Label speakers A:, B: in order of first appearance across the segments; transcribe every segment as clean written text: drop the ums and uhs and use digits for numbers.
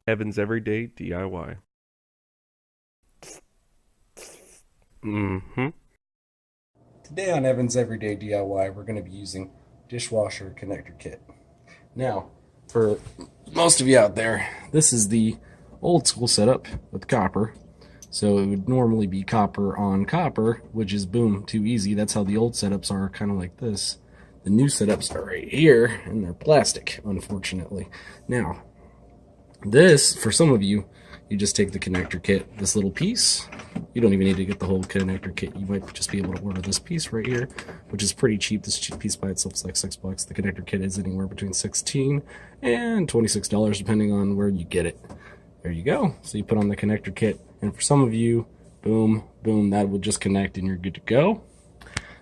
A: Evan's Everyday DIY. Mm-hmm.
B: Today on Evan's Everyday DIY, we're going to be using Dishwasher Connector Kit. Now, for most of you out there, this is the old school setup with copper. So it would normally be copper on copper, which is boom, too easy. That's how the old setups are, kind of like this. The new setups are right here, and they're plastic, unfortunately. Now, this, for some of you, you just take the connector kit, this little piece. You don't even need to get the whole connector kit. You might just be able to order this piece right here, which is pretty cheap. This piece by itself is like $6. The connector kit is anywhere between $16 and $26, depending on where you get it. There you go. So you put on the connector kit, and for some of you, boom, boom, that will just connect and you're good to go.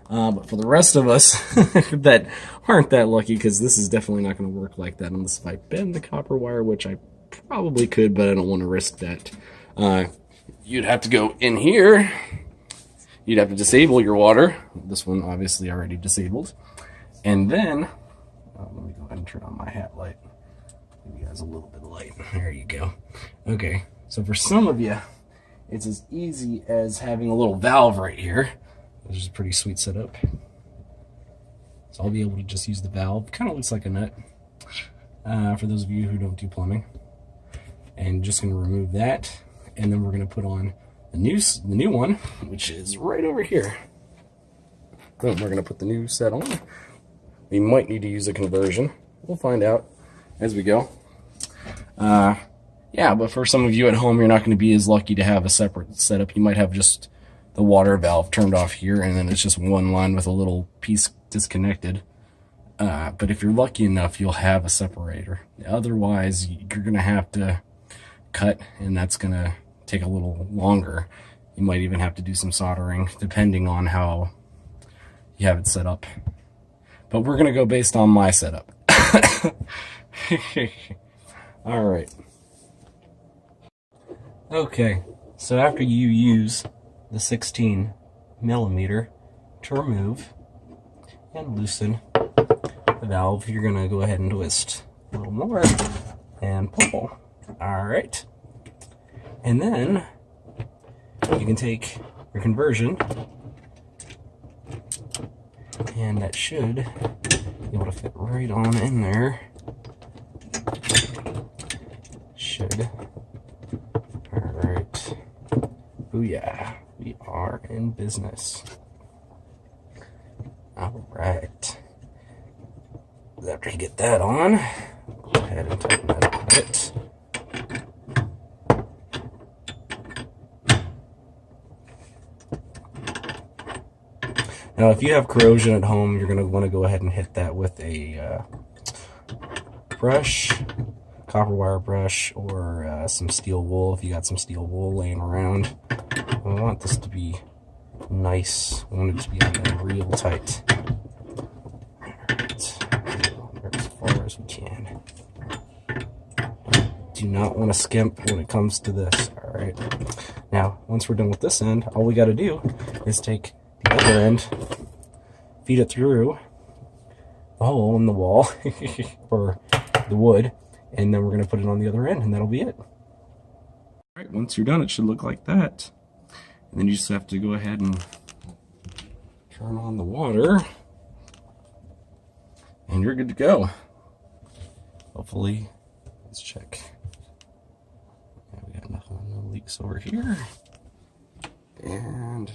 B: But for the rest of us that aren't that lucky, because this is definitely not going to work like that unless if I bend the copper wire, which I probably could, but I don't want to risk that. You'd have to go in here. You'd have to disable your water. This one obviously already disabled. And then, let me go ahead and turn on my hat light. Give you guys a little bit of light. There you go. Okay, so for some of you, it's as easy as having a little valve right here, which is a pretty sweet setup. So I'll be able to just use the valve. Kind of looks like a nut, for those of you who don't do plumbing. And just going to remove that, and then we're going to put on the new one, which is right over here. Boom, we're going to put the new set on. We might need to use a conversion. We'll find out as we go. Yeah, but for some of you at home, you're not going to be as lucky to have a separate setup. You might have just the water valve turned off here, and then it's just one line with a little piece disconnected. But if you're lucky enough, you'll have a separator. Otherwise, you're going to have to cut, and that's going to take a little longer. You might even have to do some soldering, depending on how you have it set up. But we're going to go based on my setup. All right. Okay, so after you use the 16 millimeter to remove and loosen the valve, you're going to go ahead and twist a little more and pull. All right. And then you can take your conversion, and that should be able to fit right on in there. Should. All right. Booyah. We are in business. All right. After you get that on, go ahead and tighten that up a bit. Now, if you have corrosion at home, you're going to want to go ahead and hit that with a brush, copper wire brush, or some steel wool if you got some steel wool laying around. We want this to be nice. We want it to be on there real tight. Alright, as far as we can. Do not want to skimp when it comes to this. Alright. Now, once we're done with this end, all we got to do is take the other end, feed it through the hole in the wall or the wood, and then we're going to put it on the other end, and that'll be it. Alright, once you're done, it should look like that. And then you just have to go ahead and turn on the water, and you're good to go. Hopefully, let's check. Yeah, we got nothing, no leaks over here. And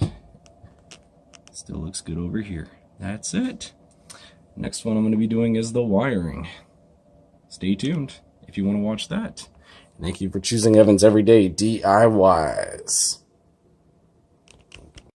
B: still looks good over here. That's it. Next one I'm going to be doing is the wiring. Stay tuned if you want to watch that. Thank you for choosing Evan's Everyday DIYs.